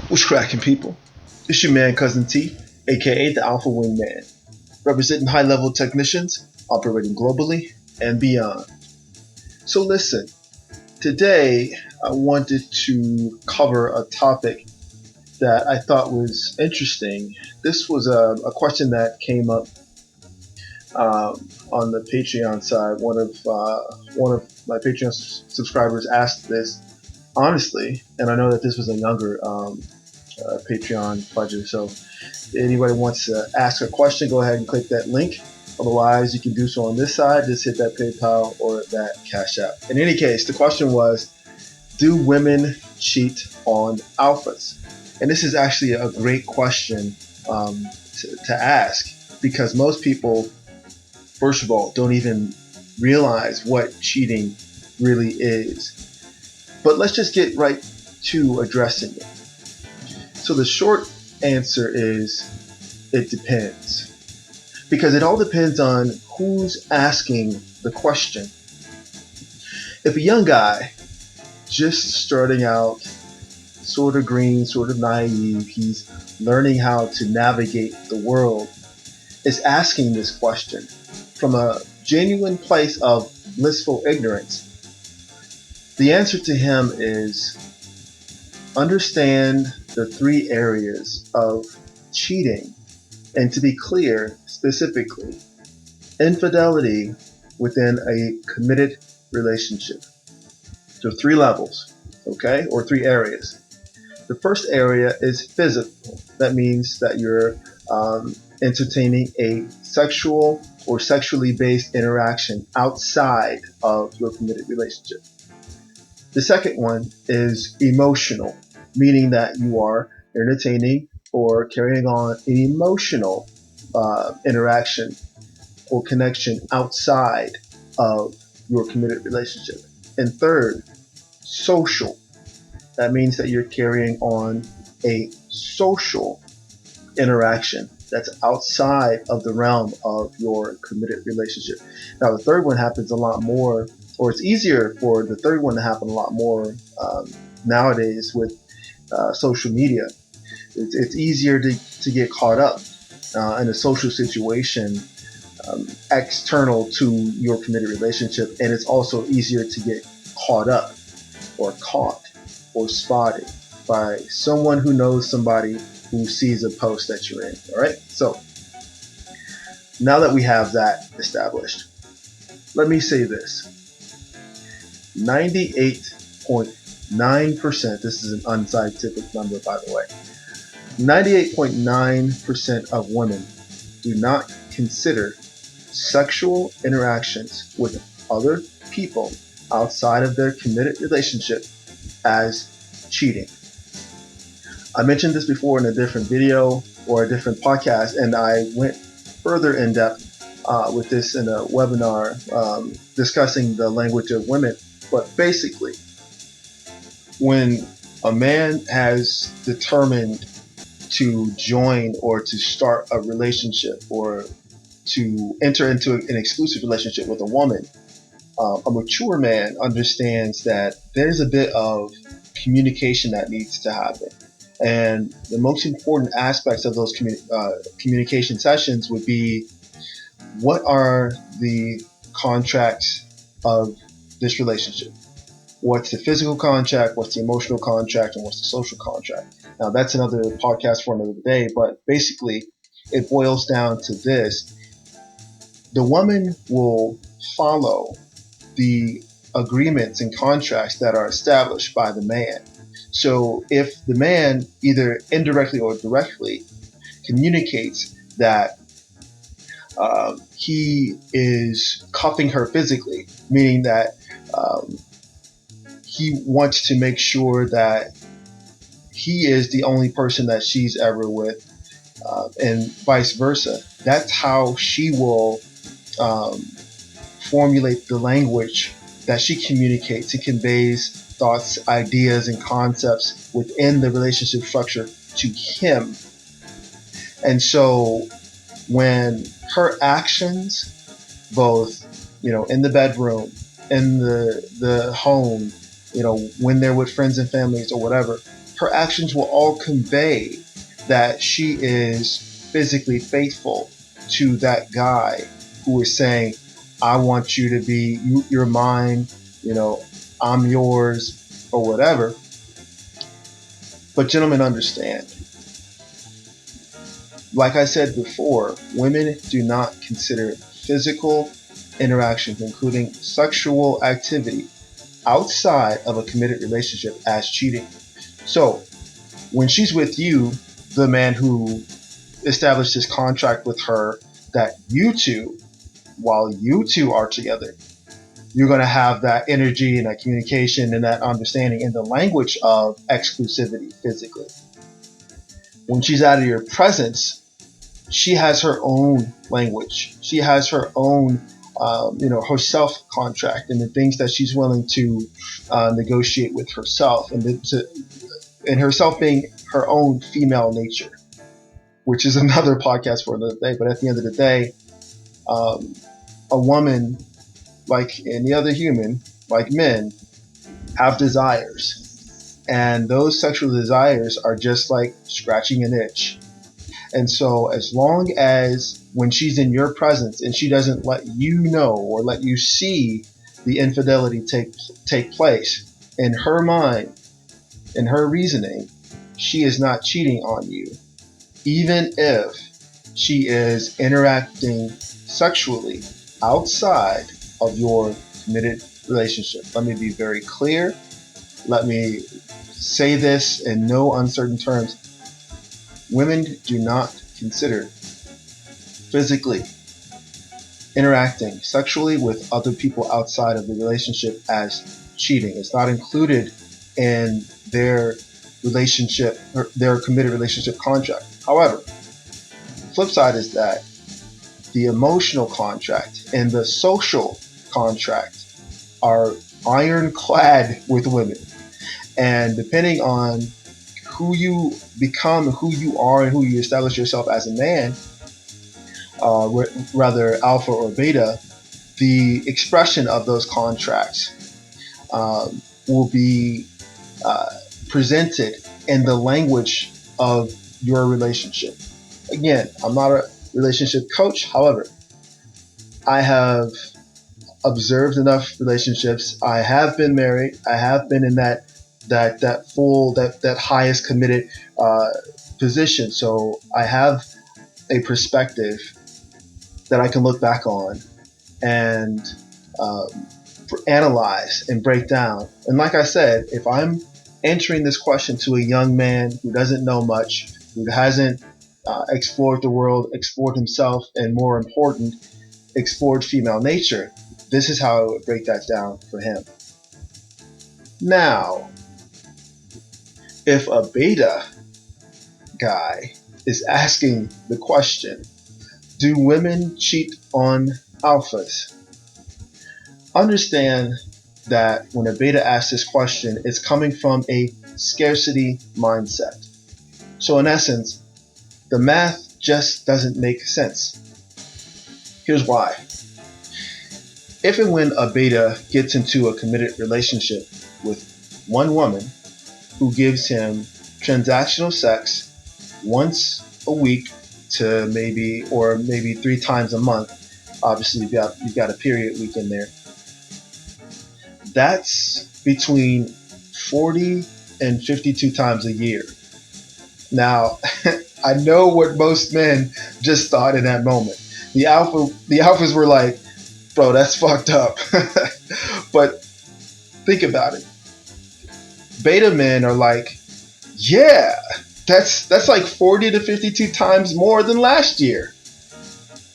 What's cracking, people? It's your man, Cousin T, aka the Alpha Wingman, representing high level technicians operating globally and beyond. So, listen, today I wanted to cover a topic that I thought was interesting. This was a question that came up on the Patreon side. One of my Patreon subscribers asked this honestly, and I know that this was a younger Patreon pledger. So if anybody wants to ask a question, go ahead and click that link. Otherwise, you can do so on this side. Just hit that PayPal or that Cash App. In any case, the question was, do women cheat on alphas? And this is actually a great question to ask, because most people, first of all, don't even realize what cheating really is. But let's just get right to addressing it. So the short answer is it depends, because it all depends on who's asking the question. If a young guy just starting out, sort of green, sort of naive, he's learning how to navigate the world, is asking this question from a genuine place of blissful ignorance, the answer to him is understand the three areas of cheating. And to be clear, specifically, infidelity within a committed relationship. So three levels, okay, or three areas. The first area is physical. That means that you're entertaining a sexual or sexually based interaction outside of your committed relationship. The second one is emotional, meaning that you are entertaining or carrying on an emotional interaction or connection outside of your committed relationship. And third, social. That means that you're carrying on a social interaction that's outside of the realm of your committed relationship. Now, the third one happens a lot more, or it's easier for the third one to happen a lot more nowadays with social media. It's easier to get caught up in a social situation external to your committed relationship, and it's also easier to get caught up or caught or spotted by someone who knows somebody who sees a post that you're in. All right, so now that we have that established, let me say this: 98.9%, this is an unscientific number, by the way, 98.9% of women do not consider sexual interactions with other people outside of their committed relationship as cheating. I mentioned this before in a different video or a different podcast, and I went further in depth with this in a webinar discussing the language of women. But basically, when a man has determined to join or to start a relationship or to enter into an exclusive relationship with a woman, a mature man understands that there's a bit of communication that needs to happen. And the most important aspects of those communication sessions would be, what are the contracts of this relationship? What's the physical contract? What's the emotional contract? And what's the social contract? Now, that's another podcast for another day, but basically it boils down to this. The woman will follow the agreements and contracts that are established by the man. So if the man, either indirectly or directly, communicates that he is cuffing her physically, meaning that he wants to make sure that he is the only person that she's ever with, and vice versa, that's how she will formulate the language that she communicates and conveys thoughts, ideas, and concepts within the relationship structure to him. And so when her actions, both, in the bedroom, in the home, when they're with friends and families or whatever, her actions will all convey that she is physically faithful to that guy who is saying, I want you to be, you're mine, I'm yours, or whatever. But gentlemen, understand, like I said before, women do not consider physical interactions, including sexual activity, outside of a committed relationship as cheating. So when she's with you, the man who established this contract with her, that you two, while you two are together, you're going to have that energy and that communication and that understanding in the language of exclusivity physically. When she's out of your presence, she has her own language. She has her own, herself contract and the things that she's willing to negotiate with herself, and herself being her own female nature, which is another podcast for another day. But at the end of the day, a woman, like any other human, like men, have desires. And those sexual desires are just like scratching an itch. And so as long as when she's in your presence and she doesn't let you know or let you see the infidelity take place, in her mind, in her reasoning, she is not cheating on you. Even if she is interacting sexually outside of your committed relationship. Let me be very clear. Let me say this in no uncertain terms. Women do not consider physically interacting sexually with other people outside of the relationship as cheating. It's not included in their relationship, their committed relationship contract. However, the flip side is that the emotional contract and the social contract are ironclad with women. And depending on who you become, who you are, and who you establish yourself as a man, rather alpha or beta, the expression of those contracts will be presented in the language of your relationship. Again, I'm not a relationship coach. However, I have observed enough relationships. I have been married. I have been in that highest committed position. So I have a perspective that I can look back on and analyze and break down. And like I said, if I'm answering this question to a young man who doesn't know much, who hasn't explored the world, explored himself, and more important, explored female nature, this is how I would break that down for him. Now, if a beta guy is asking the question, do women cheat on alphas? Understand that when a beta asks this question, it's coming from a scarcity mindset. So in essence, the math just doesn't make sense. Here's why. If and when a beta gets into a committed relationship with one woman who gives him transactional sex once a week to maybe 3 times a month, obviously you've got a period week in there, that's between 40 and 52 times a year. Now, I know what most men just thought in that moment. The alphas were like, bro, that's fucked up. But think about it. Beta men are like, yeah, that's like 40 to 52 times more than last year.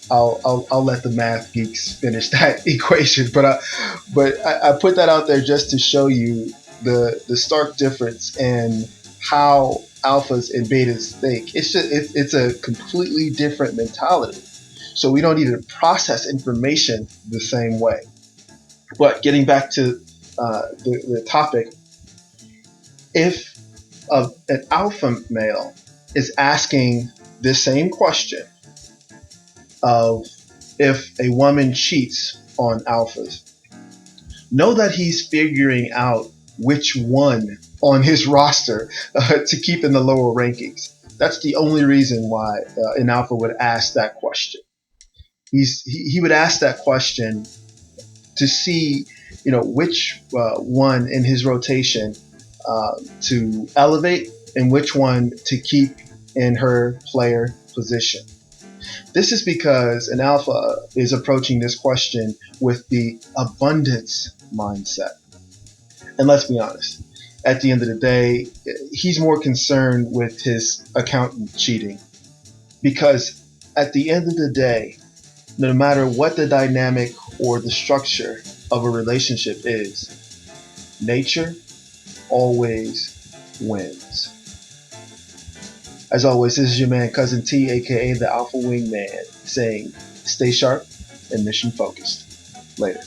I'll let the math geeks finish that equation, but I put that out there just to show you the stark difference in how alphas and betas think. It's a completely different mentality. So we don't need to process information the same way. But getting back to the topic, if an alpha male is asking the same question of if a woman cheats on alphas, know that he's figuring out which one on his roster to keep in the lower rankings. That's the only reason why an alpha would ask that question. He would ask that question to see, which one in his rotation to elevate and which one to keep in her player position. This is because an alpha is approaching this question with the abundance mindset. And let's be honest, at the end of the day, he's more concerned with his accountant cheating. Because at the end of the day, no matter what the dynamic or the structure of a relationship is, nature always wins. As always, this is your man Cousin T, aka the Alpha Wing Man, saying stay sharp and mission focused. Later.